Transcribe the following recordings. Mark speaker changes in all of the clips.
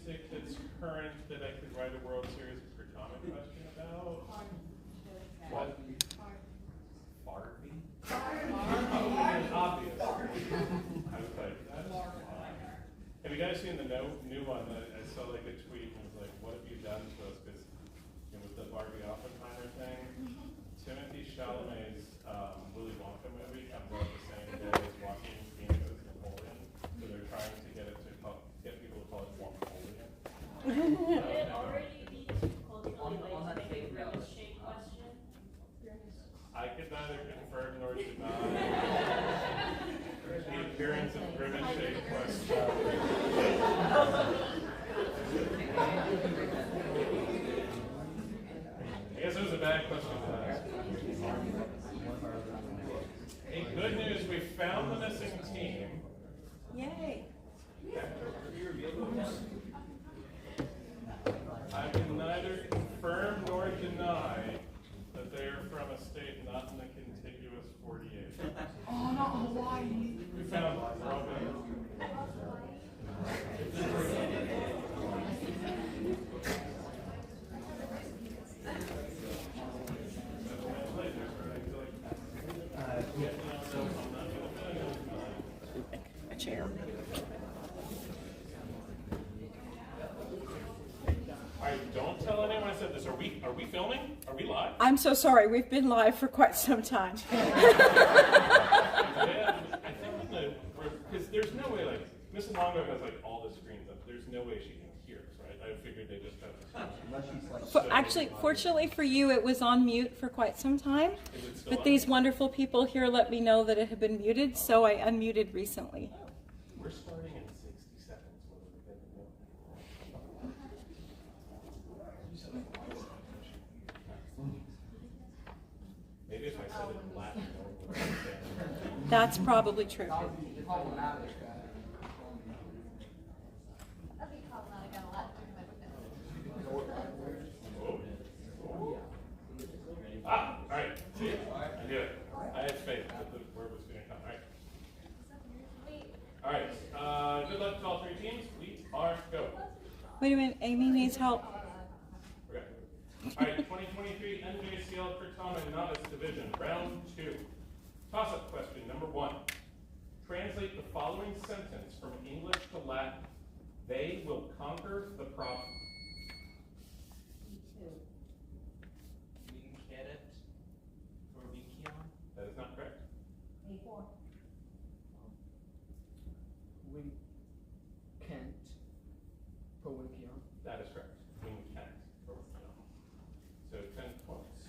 Speaker 1: music that's current that I could write a World Series of Certamen question about? What? Barbie? Obvious. I was like, that's fine. Have you guys seen the new one? I saw like a tweet and it was like, what have you done to us? Because it was the Barbie Oppenheimer thing. Timothy Chalamet's Willy Wonka movie comes out the same day as Joaquin Phoenix's Napoleon. So they're trying to get people to call it Wonkapoleon.
Speaker 2: It already be culturally like a grimace shape question.
Speaker 1: I could neither confirm nor deny the appearance of grimace shape question. I guess it was a bad question to ask. Hey, good news, we found the missing team.
Speaker 3: Yay.
Speaker 1: I can neither confirm nor deny that they are from a state not in the contiguous 48.
Speaker 4: Oh, not Hawaii.
Speaker 1: We found Robin.
Speaker 3: A chair.
Speaker 1: All right, don't tell anyone I said this. Are we filming? Are we live?
Speaker 3: I'm so sorry. We've been live for quite some time.
Speaker 1: Yeah, I think because there's no way, like, Mrs. Longo has like all the screens up. There's no way she can hear us, right? I figured they just have
Speaker 3: Actually, fortunately for you, it was on mute for quite some time.
Speaker 1: Is it still
Speaker 3: But
Speaker 1: on?
Speaker 3: these wonderful people here let me know that it had been muted, so I unmuted recently.
Speaker 1: We're starting in 60 seconds. Maybe if I said it in Latin, no one would understand.
Speaker 3: That's probably true.
Speaker 1: Ah, all right. See, I knew it. I had faith that the word was going to come. All right. All right. Good luck to all three teams. We are go.
Speaker 3: Wait a minute, Amy needs help.
Speaker 1: Okay. All right. 2023 NJCL Certamen Novice Division, round 2. Toss-up question number 1. Translate the following sentence from English to Latin. They will conquer the problem. That is not correct.
Speaker 4: We can't.
Speaker 1: That is correct. We can't. So 10 points.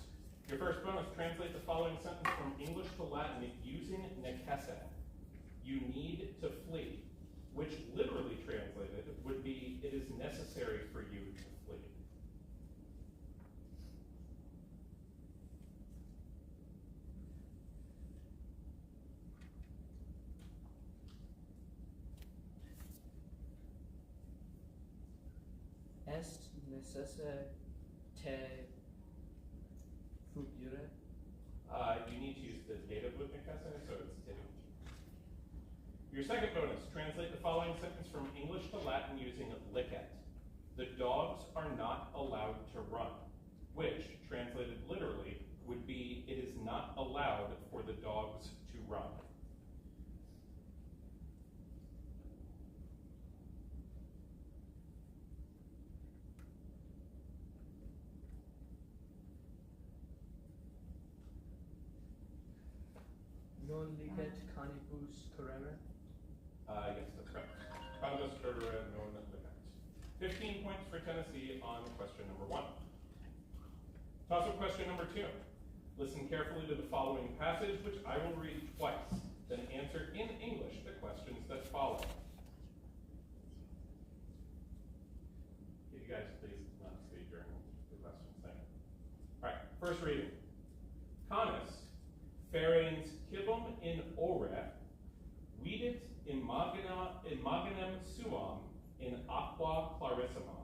Speaker 1: Your first bonus, translate the following sentence from English to Latin using necesse. You need to flee, which literally translated would be, it is necessary for you to flee.
Speaker 4: Est necesse te fugire.
Speaker 1: You need to use the dative with necesse, so it's did. Your second bonus, translate the following sentence from English to Latin using licet. The dogs are not allowed to run, which, translated literally, would be, it is not allowed for the dogs to run.
Speaker 4: Non licet canibus carere.
Speaker 1: Yes, that's correct. Canibus carere non licet. 15 points for Tennessee on question number 1. Toss-up question number 2. Listen carefully to the following passage, which I will read twice, then answer in English the questions that follow. Can you guys please not speak during the questions? Thank you. All right, first reading. Canis, ferens cibum in ore, vidit imaginem suam in aqua clarissima.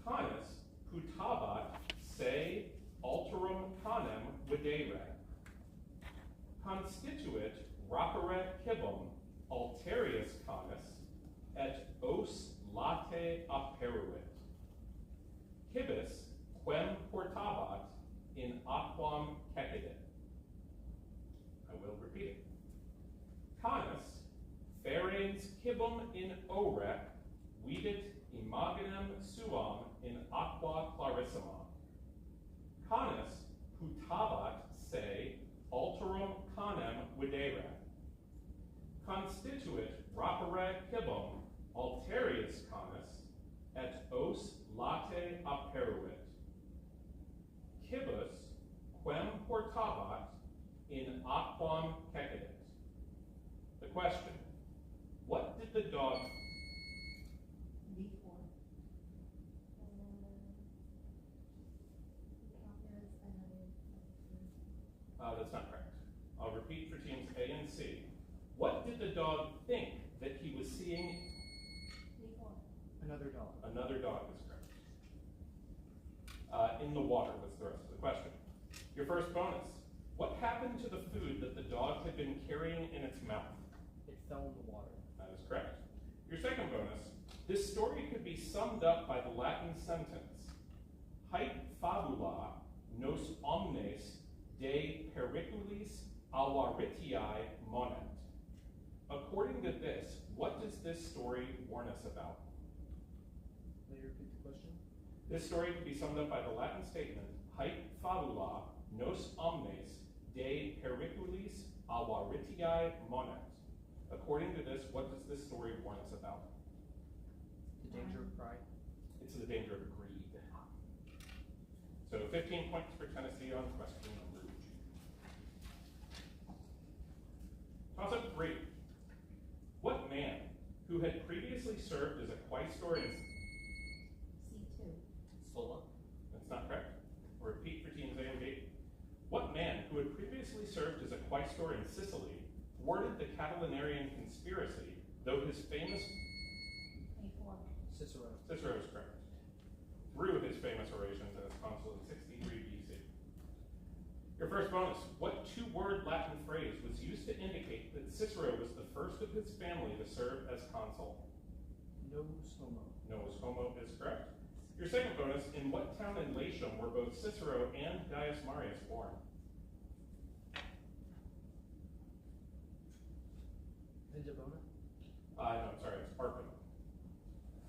Speaker 1: Canis putabat se alterum canem videre. Constituit rapere cibum alterius canis, et os lat late aperuit. Cibus quem portabat in aquam cecidit. I will repeat it. Canis feres cibum in orec vidit imaginem suam in aqua clarissima. Canis putabat se alterum canem videre. Constituit rapere cibum alterius canis et os late aperuit. Cibus quem portabat in aquam cecidit. The question, what did the dog... That's not correct. I'll repeat for teams A and C. What did the dog think that he was seeing?
Speaker 4: Another dog.
Speaker 1: Another dog is correct. In the water was the rest of the question. Your first bonus. What happened to the food that the dog had been carrying in its mouth?
Speaker 4: It fell in the water.
Speaker 1: That is correct. Your second bonus. This story could be summed up by the Latin sentence, Haec fabula nos omnes de periculis avaritiae monet. According to this, what does this story warn us about?
Speaker 4: May you repeat the question?
Speaker 1: This story can be summed up by the Latin statement, Haec fabula nos omnes de periculis avaritiae monet. According to this, what does this story warn us about?
Speaker 4: The danger of pride.
Speaker 1: It's the danger of greed. So 15 points for Tennessee on question number 2. Toss-up 3. What man who had previously served as a quaestor in...
Speaker 2: C2.
Speaker 4: Sulla.
Speaker 1: That's not correct. I'll repeat for teams A and B. What man who had previously served as a quaestor in Sicily thwarted the Catilinarian conspiracy, though his famous...
Speaker 2: A4.
Speaker 4: Cicero.
Speaker 1: Cicero is correct. Through his famous orations as consul in 63 BC. Your first bonus. What two-word Latin phrase was used to indicate that Cicero was the first of his family to serve as consul?
Speaker 4: Novus homo.
Speaker 1: Novus homo is correct. Your second bonus. In what town in Latium were both Cicero and Gaius Marius born?
Speaker 4: Vindabona.
Speaker 1: No, I'm sorry, it's Arpino.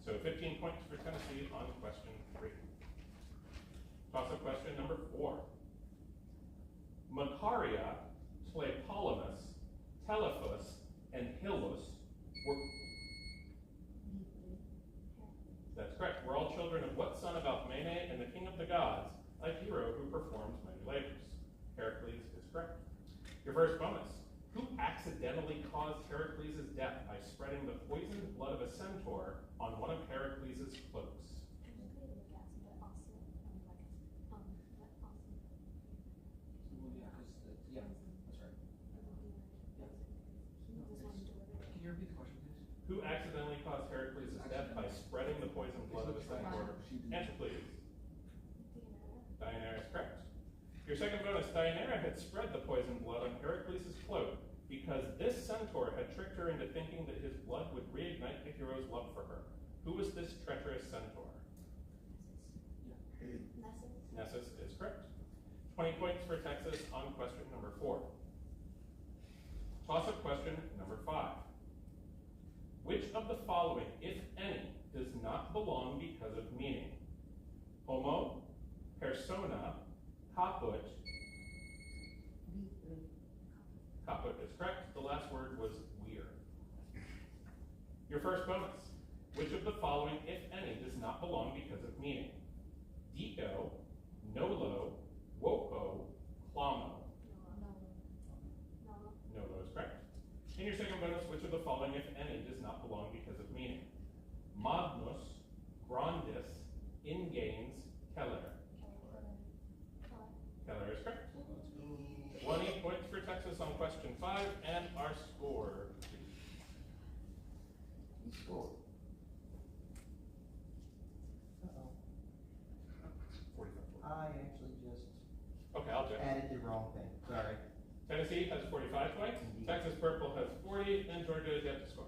Speaker 1: So 15 points for Tennessee on question 3. Toss-up question number 4. Macaria, Tlepolemus, Telephus, and Hyllus were... That's correct. We're all children of what son of Alcmene and the king of the gods, a hero who performs many labors? Heracles is correct. Your first bonus. Who accidentally caused Heracles' death by spreading the poisoned blood of a centaur on one of Heracles' cloaks?
Speaker 5: Yeah, that's right. Can you repeat the question, please?
Speaker 1: Who accidentally caused Heracles' death by spreading the poisoned blood of a centaur? Answer, please. Deianira is correct. Your second bonus, Deianira had spread the poisoned blood on Heracles' cloak because this centaur had tricked her into thinking that his blood would reignite the hero's love for her. Who was this treacherous centaur? Nessus is correct. 20 points for Texas on question number 4. Toss-up question number 5. Which of the following, if any, does not belong because of meaning? Homo, persona, caput. Caput is correct. The last word was weir. Your first bonus. Which of the following, if any, does not belong because of meaning? Dico, nolo, wopo, clamo. Nolo is correct. In your second bonus, which of the following, if any, does not belong because of meaning? Magnus, grandis, ingains, keller. Keller is correct. 20 points for Texas on question 5, and our score.
Speaker 5: Score.
Speaker 1: 45.
Speaker 5: I actually just
Speaker 1: Okay, I'll check.
Speaker 5: added the wrong thing. Sorry.
Speaker 1: Tennessee has 45 points. Texas Purple has 40, and Georgia is yet to score.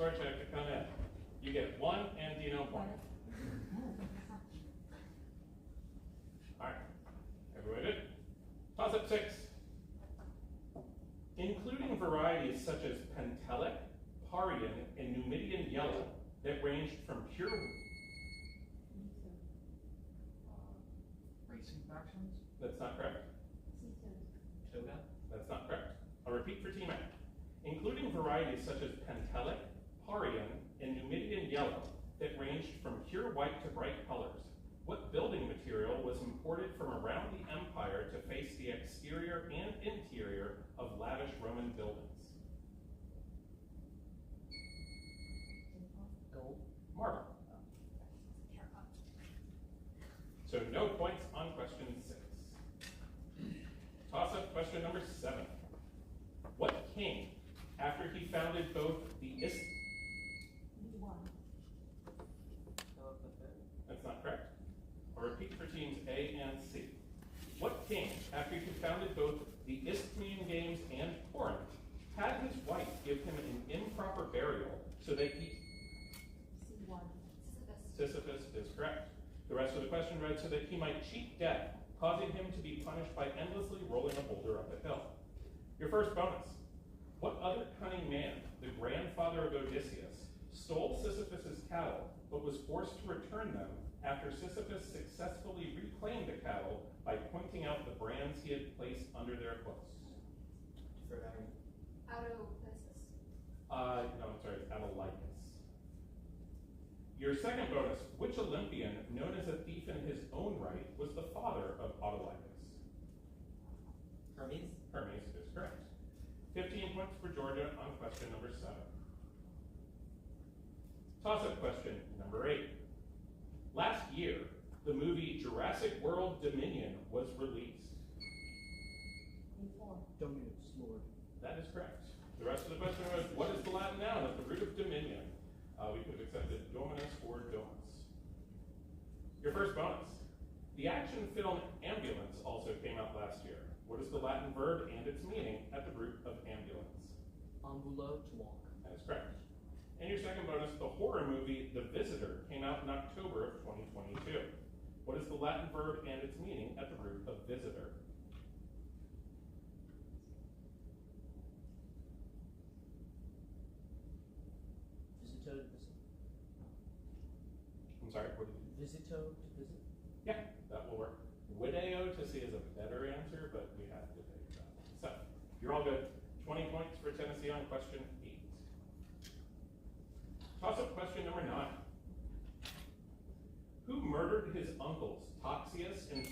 Speaker 1: Sorchak to come in. You get 1 and Dino point. Alright, everybody good? Toss up 6. Including varieties such as Pentelic, Parian, and Numidian yellow that ranged from pure
Speaker 4: Racing factions?
Speaker 1: That's not correct.
Speaker 4: Toga?
Speaker 1: That's not correct. I'll repeat for T-Mac. Including varieties such as Pentelic, Parian, and Numidian yellow that ranged from pure white to bright colors. What building material was imported from around the empire to face the exterior and interior of lavish Roman buildings?
Speaker 4: Gold?
Speaker 1: Marble. So no points on question 6. Toss up question number 7. What king, after he founded both the That's not correct. I'll repeat for teams A and C. What king, after he founded both the Isthmian Games and Corinth, had his wife give him an improper burial so that he... Sisyphus is correct. The rest of the question read, so that he might cheat death, causing him to be punished by endlessly rolling a boulder up a hill. Your first bonus. What other cunning man, the grandfather of Odysseus, stole Sisyphus's cattle, but was forced to return them after Sisyphus successfully reclaimed the cattle by pointing out the brands he had placed under their hoofs? No, I'm sorry, Autolycus. Your second bonus, which Olympian, known as a thief in his own right, was the father of Autolycus?
Speaker 5: Hermes?
Speaker 1: Hermes is correct. 15 points for Georgia on question number 7. Toss-up question number 8. Last year, the movie Jurassic World Dominion was released.
Speaker 4: Dominus, Lord.
Speaker 1: That is correct. The rest of the question was, what is the Latin noun at the root of dominion? We could have accepted dominus or domus. Your first bonus. The action film Ambulance also came out last year. What is the Latin verb and its meaning at the root of ambulance?
Speaker 4: Ambulo, to walk.
Speaker 1: That is correct. And your second bonus, the horror movie The Visitor came out in October of 2022. What is the Latin verb and its meaning at the root of visitor?
Speaker 4: Visito to visit.
Speaker 1: I'm sorry, what did you?
Speaker 4: Visito to visit.
Speaker 1: Yeah, that will work. Video to see is a better answer, but we have to take that. So, you're all good. 20 points for Tennessee on question 8. Toss-up question number 9. Who murdered his uncles, Toxius and...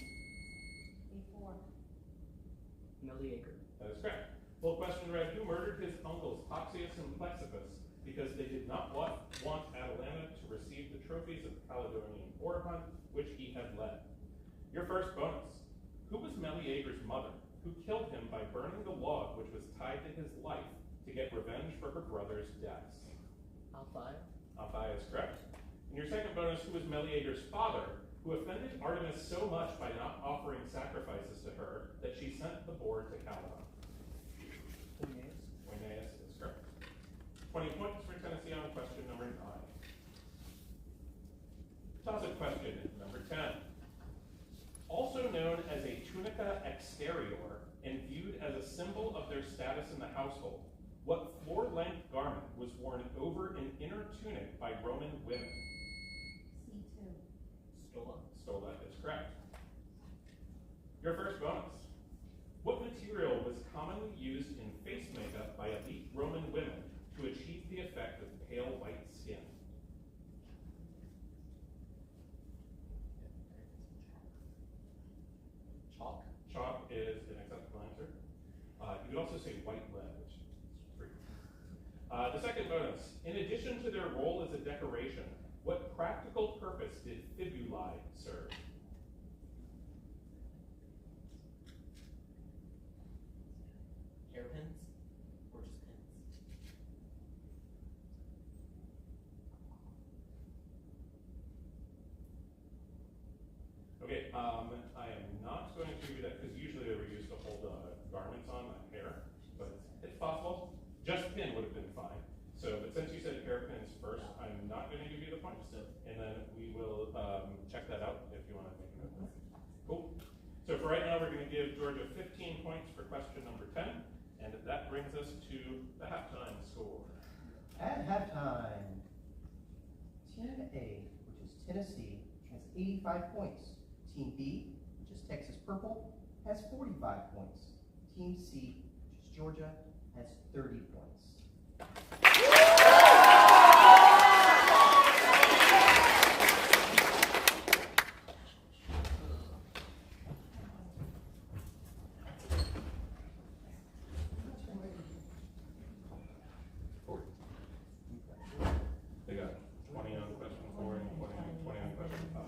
Speaker 4: Meleager.
Speaker 1: That is correct. Full question read, who murdered his uncles, Toxius and Plexippus, because they did not want Atalanta to receive the trophies of the Caledonian war hunt, which he had led? Your first bonus. Who was Meleager's mother, who killed him by burning the log which was tied to his life to get revenge for her brother's deaths?
Speaker 4: Althea.
Speaker 1: Althea is correct. And your second bonus, who was Meleager's father, who offended Artemis so much by not offering sacrifices to her that she sent the boar to Calydon?
Speaker 4: Oeneus.
Speaker 1: Oeneus is correct. 20 points for Tennessee on question number 9. Toss-up question number 10. Also known as a tunica exterior and viewed as a symbol of their status in the household, what floor-length garment was worn over an inner tunic by Roman women?
Speaker 4: Stola.
Speaker 1: Stola is correct. Your first bonus. What material was commonly used in face makeup by elite Roman women to achieve the effect of pale white skin?
Speaker 4: Chalk.
Speaker 1: Chalk is an acceptable answer. You could also say white lead, which is free. The second bonus. In addition to their role as a decoration, what practical purpose did fibulae serve?
Speaker 5: Hairpins? Or just pins?
Speaker 1: Okay, I am not going to give you that because usually they were used to hold garments on, not hair, but it's possible. Just pin would have been fine. So, but since you said hairpin, brings us to the halftime score.
Speaker 6: At halftime, Team A, which is Tennessee, has 85 points. Team B, which is Texas Purple, has 45 points. Team C, which is Georgia, has 30 points.
Speaker 1: They got 20 on question 4 and 20 on question 5.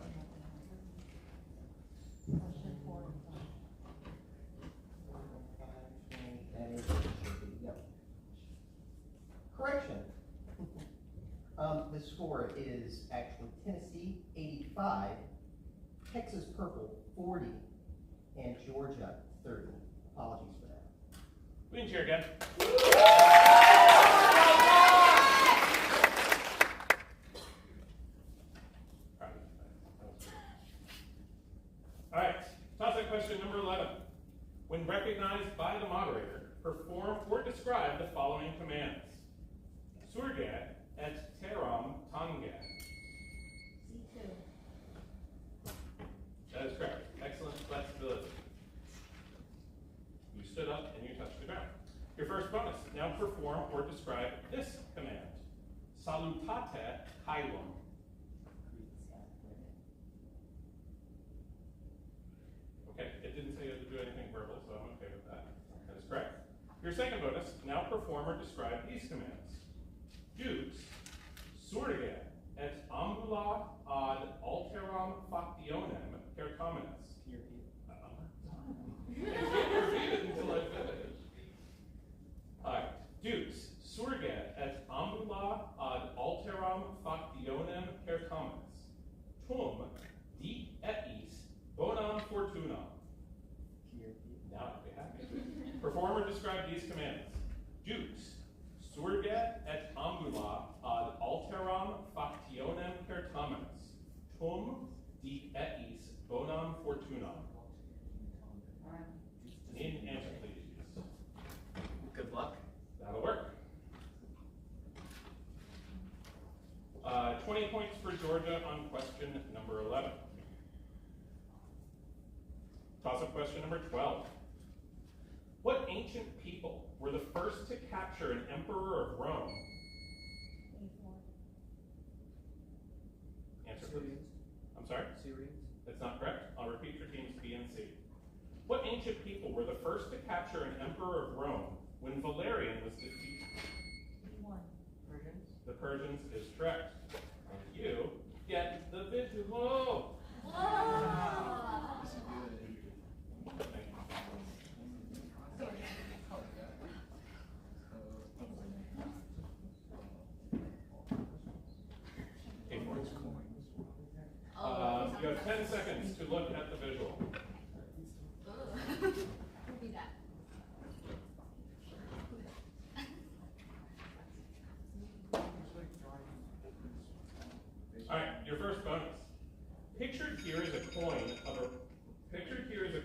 Speaker 6: Correction. The score is actually Tennessee 85, Texas Purple 40, and Georgia 30. Apologies for that.
Speaker 1: We can cheer again. All right, toss-up question number 11. When recognized by the moderator, perform or describe the following commands. Surgat et teram tangat.
Speaker 2: C2.
Speaker 1: That is correct. Excellent flexibility. You stood up and you touched the ground. Your first bonus. Now perform or describe this command. Salutate caelum. Okay, it didn't say you had to do anything verbal, so I'm okay with that. That is correct. Your second bonus. Now perform or describe these commands. Dux, surgat et ambula ad alteram factionem percominis.
Speaker 4: Can you repeat?
Speaker 1: I can't repeat it until I finish. Alright. Dux, surgat et ambula ad alteram factionem percominis. Tum, dit et is, bonam fortunam.
Speaker 4: Can you repeat?
Speaker 1: Now I'd be happy. Perform or describe these commands. Dux, surgat et ambula ad alteram factionem percominis. Tum, dit et is, bonam fortunam. Need an answer, please.
Speaker 4: Good luck.
Speaker 1: That'll work. 20 points for Georgia on question number 11. Toss-up question number 12. What ancient people were the first to capture an emperor of Rome? Answer, please.
Speaker 4: Syrians.
Speaker 1: I'm sorry?
Speaker 4: Syrians.
Speaker 1: That's not correct. I'll repeat for teams B and C. What ancient people were the first to capture an emperor of Rome when Valerian was defeated?
Speaker 4: Persians.
Speaker 1: The Persians is correct. And you get the visual.
Speaker 7: This is good.
Speaker 1: Thank you. 8 points. You have 10 seconds to look at the visual.
Speaker 2: Repeat that.
Speaker 1: All right, your first bonus. Pictured here is a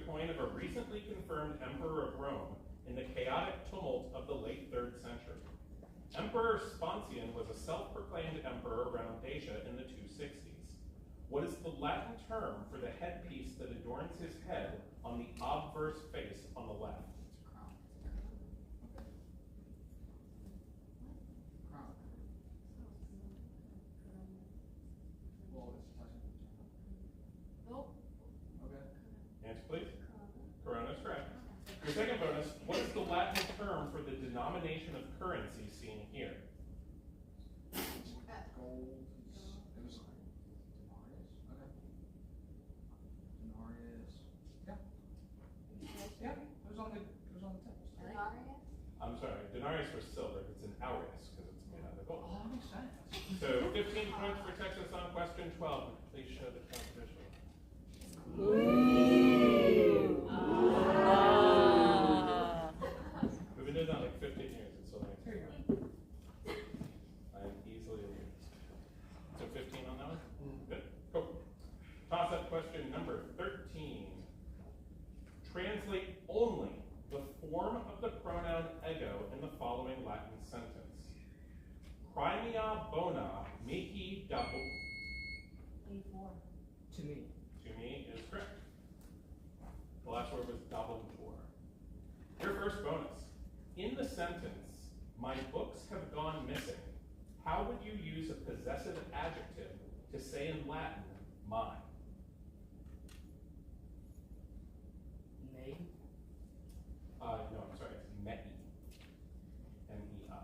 Speaker 1: coin of a recently confirmed emperor of Rome in the chaotic tumult of the late 3rd century. Emperor Spontian was a self-proclaimed emperor around Asia in the 260s. What is the Latin term for the headpiece that adorns his head on the obverse face on the left?
Speaker 7: Crown. Well, it's touching.
Speaker 2: Nope.
Speaker 7: Okay.
Speaker 1: Answer, please. Corona is correct. Your second bonus, what is the Latin term for the denomination of currency seen here?
Speaker 7: Gold. It was denarius. Okay. Denarius. Yeah. Yeah. It was on the table.
Speaker 1: I'm sorry, denarius was silver. It's an aureus because it's made out of gold.
Speaker 7: Oh, that makes sense.
Speaker 1: So 15 points for Texas on question 12. Please show the competition. We've been doing that like 15 years. It's so nice.
Speaker 7: Here you go.
Speaker 1: I am easily amused. So 15 on that one? Good. Cool. Toss-up question number 13. Translate only the form of the pronoun ego in following Latin sentence. Crimea bona mihi double.
Speaker 2: A4.
Speaker 4: To me.
Speaker 1: To me is correct. The last word was double for. Your first bonus. In the sentence, my books have gone missing, how would you use a possessive adjective to say in Latin, mine?
Speaker 4: May.
Speaker 1: No, I'm sorry, it's mei. M-E-I.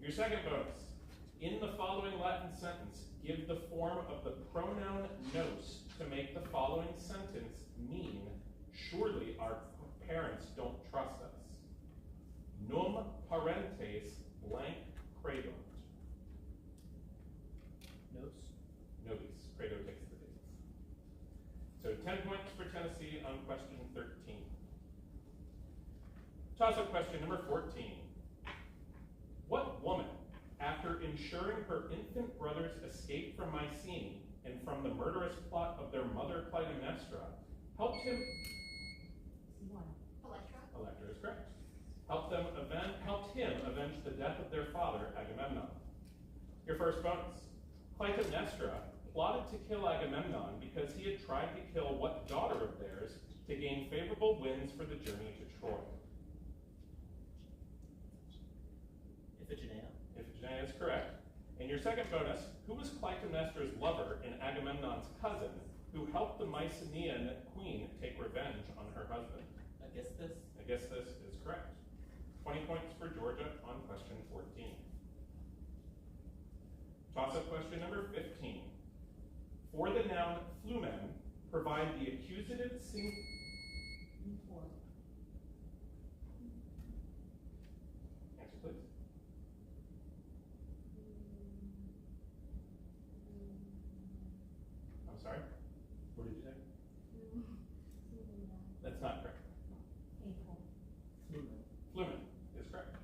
Speaker 1: Your second bonus. In the following Latin sentence, give the form of the pronoun nos to make the following sentence mean, surely our parents don't trust us. Num parentes blank credunt.
Speaker 4: Nos.
Speaker 1: Novice. Credo takes the dates. So 10 points for Tennessee on question 13. Toss-up question number 14. What woman, after ensuring her infant brother's escape from Mycenae and from the murderous plot of their mother Clytemnestra, helped him...
Speaker 2: C1.
Speaker 1: Electra is correct. Helped him avenge the death of their father, Agamemnon. Your first bonus. Clytemnestra plotted to kill Agamemnon because he had tried to kill what daughter of theirs to gain favorable winds for the journey to Troy?
Speaker 4: Iphigenia.
Speaker 1: Iphigenia is correct. And your second bonus, who was Clytemnestra's lover and Agamemnon's cousin, who helped the Mycenaean queen take revenge on her husband?
Speaker 4: Aegisthus.
Speaker 1: Aegisthus is correct. 20 points for Georgia on question 14. Toss-up question number 15. For the noun flumen, provide the accusative
Speaker 2: E4.
Speaker 1: Answer, please. I'm sorry? What did you say? That's not correct.
Speaker 2: A4.
Speaker 4: Flumen.
Speaker 1: Flumen is correct.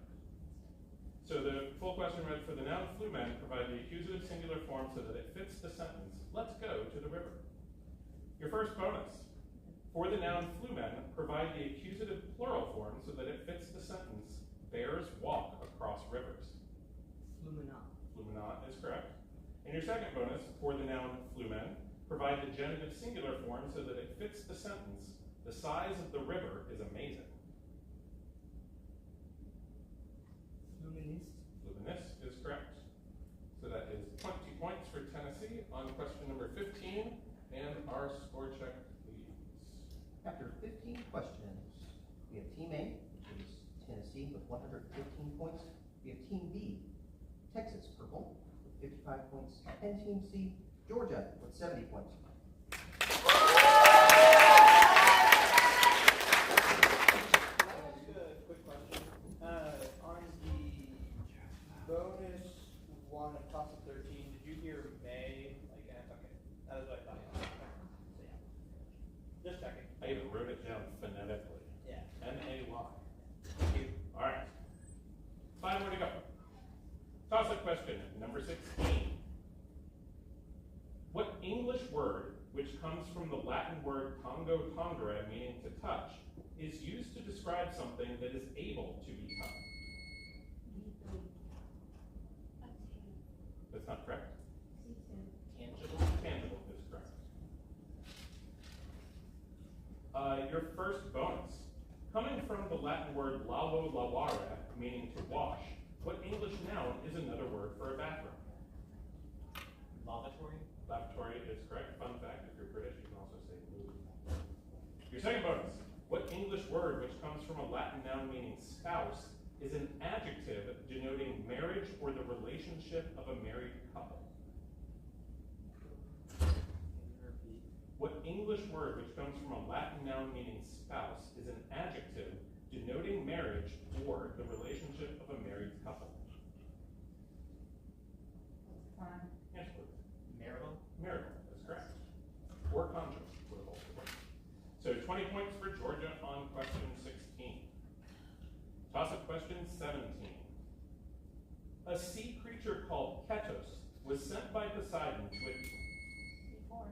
Speaker 1: So the full question read, for the noun flumen, provide the accusative singular form so that it fits the sentence, let's go to the river. Your first bonus. For the noun flumen, provide the accusative plural form so that it fits the sentence, bears walk across rivers.
Speaker 4: Flumina.
Speaker 1: Flumina is correct. And your second bonus, for the noun flumen, provide the genitive singular form so that it fits the sentence, the size of the river is amazing.
Speaker 4: Fluministe.
Speaker 1: Fluminist is correct. So that is 20 points for Tennessee on question number 15, and our score check leads.
Speaker 6: After 15 questions, we have Team A, which is Tennessee with 115 points. We have Team B, Texas Purple, with 55 points. And Team C, Georgia, with 70 points.
Speaker 8: Quick question. On the bonus one of toss-up 13, did you hear May? Like, okay, that was what I thought. So, yeah. Just checking.
Speaker 1: I even wrote it down phonetically.
Speaker 8: Yeah.
Speaker 1: M-A-Y.
Speaker 8: Thank you.
Speaker 1: All right. 5 more to go. Toss-up question number 16. What English word, which comes from the Latin word tango tangere, meaning to touch, is used to describe something that is able to be touched?
Speaker 2: B3.
Speaker 1: That's not correct.
Speaker 2: C2.
Speaker 4: Tangible.
Speaker 1: Tangible is correct. Your first bonus. Coming from the Latin word lavo lavare, meaning to wash, what English noun is another word for a bathroom?
Speaker 4: Lavatory.
Speaker 1: Lavatory is correct. Fun fact, if you're British, you can also say loo. Your second bonus. What English word, which comes from a Latin noun meaning spouse, is an adjective denoting marriage or the relationship of a married couple? What English word, which comes from a Latin noun meaning spouse, is an adjective denoting marriage or the relationship of a married couple?
Speaker 2: Fine.
Speaker 1: Yes, please.
Speaker 4: Marital.
Speaker 1: Marital is correct. Or conjugal would also work. So 20 points for Georgia on question 16. Toss-up question 17. A sea creature called Ketos was sent by Poseidon
Speaker 2: C4.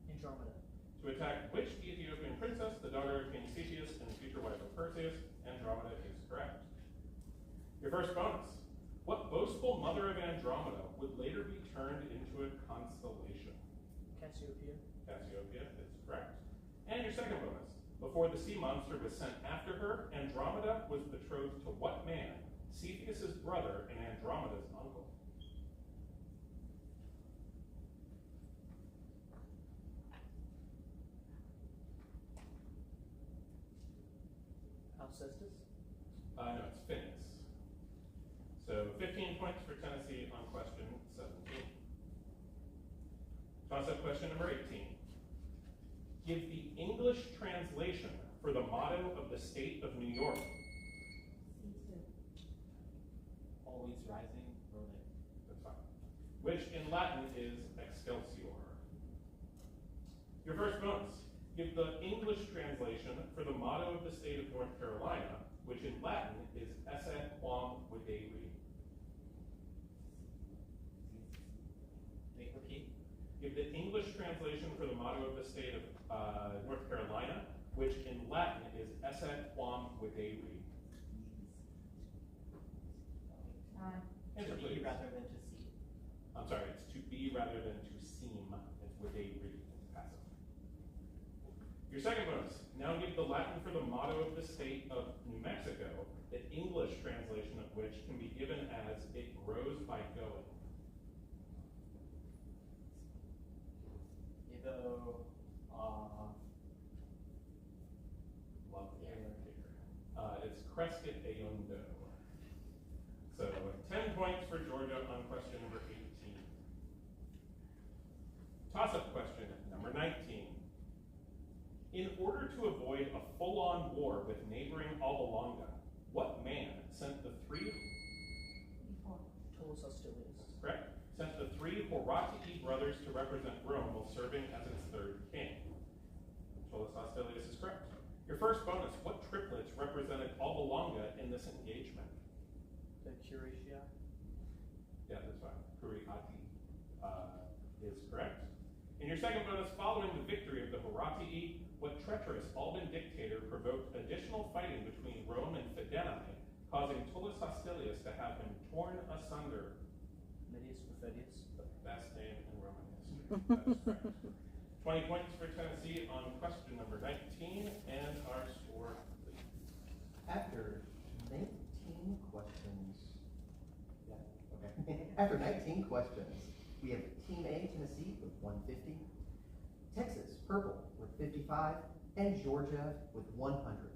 Speaker 4: Andromeda.
Speaker 1: to attack which Ethiopian princess, the daughter of King Theseus and future wife of Perseus, and Andromeda is correct. Your first bonus. What boastful mother of Andromeda would later be turned into a constellation?
Speaker 5: Cassiopeia.
Speaker 1: Cassiopeia is correct. And your second bonus. Before the sea monster was sent after her, Andromeda was betrothed to what man? Cepheus' brother and Andromeda's uncle.
Speaker 5: Alcestis.
Speaker 1: No, it's Phineas. So 15 points for Tennessee on question 17. Toss-up question number 18. Give the English translation for the motto of the state of New York.
Speaker 5: Always rising, rolling.
Speaker 1: That's fine. Which in Latin is Excelsior. Your first bonus. Give the English translation for the motto of the state of North Carolina, which in Latin is Esse quam videri.
Speaker 5: Repeat.
Speaker 1: Give the English translation for the motto of the state of North Carolina, which in Latin is Esse quam videri. Answer,
Speaker 5: To
Speaker 1: please.
Speaker 5: be rather than to see.
Speaker 1: I'm sorry, it's to be rather than to seem. It's videri. It's passive. Your second bonus. Now give the Latin for the motto of the state of New Mexico, the English translation of which can be given as it grows by going.
Speaker 5: Either,
Speaker 1: Love the It's Crescit Eundo. So 10 points for Georgia on question number 18. Toss-up question number 19. In order to avoid a full-on war with neighboring Albalonga, what man sent the three...
Speaker 5: Tullus Hostilius.
Speaker 1: Correct. Sent the three Horatii brothers to represent Rome while serving as its third king. Tullus Hostilius is correct. Your first bonus, what triplets represented Albalonga in this engagement?
Speaker 5: The Curatia.
Speaker 1: Yeah, that's fine. Curiati is correct. In your second bonus, following the victory of the Horatii, what treacherous Alban dictator provoked additional fighting between Rome and Fidenae, causing Tullus Hostilius to have him torn asunder?
Speaker 5: Medius Perfedius.
Speaker 1: The best name in Roman history. That is correct. 20 points for Tennessee on question number 19, and our score, please.
Speaker 6: After 19 questions, After 19 questions, we have Team A, Tennessee, with 150, Texas, purple, with 55, and Georgia with 100.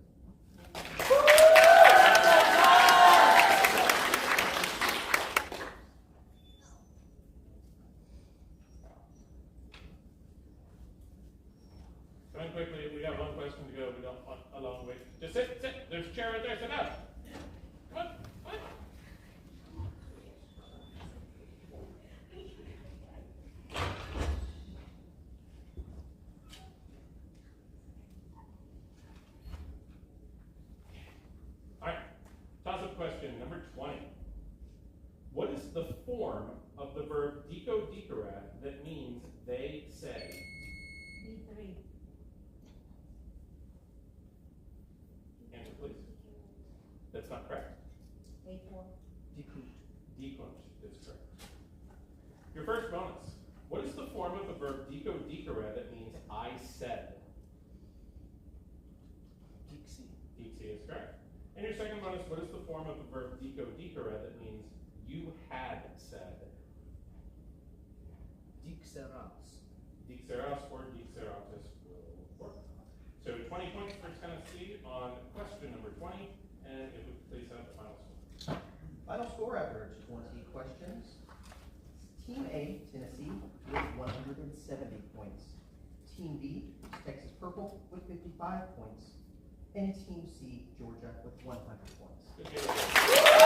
Speaker 1: Going quickly, we got one question to go. We don't want a long wait. Just sit. There's a chair right there. Sit down. Come on. All right. Toss-up question number 20. What is the form of the verb dicodicere that means they say?
Speaker 2: B3.
Speaker 1: Answer, please. That's not correct.
Speaker 2: A4.
Speaker 1: Decunt is correct. Your first bonus. What is the form of the verb dicodicere that means I said?
Speaker 5: Dixie.
Speaker 1: Dixie is correct. And your second bonus. What is the form of the verb decodicere that means you had said?
Speaker 5: Dixeras.
Speaker 1: Dixeras or dixeratus will work. So 20 points for Tennessee on question number 20, and if we could please have the final score.
Speaker 6: Final score after 20 questions. Team A, Tennessee, with 170 points. Team B, Texas Purple, with 55 points. And Team C, Georgia, with 100 points.
Speaker 1: Good job.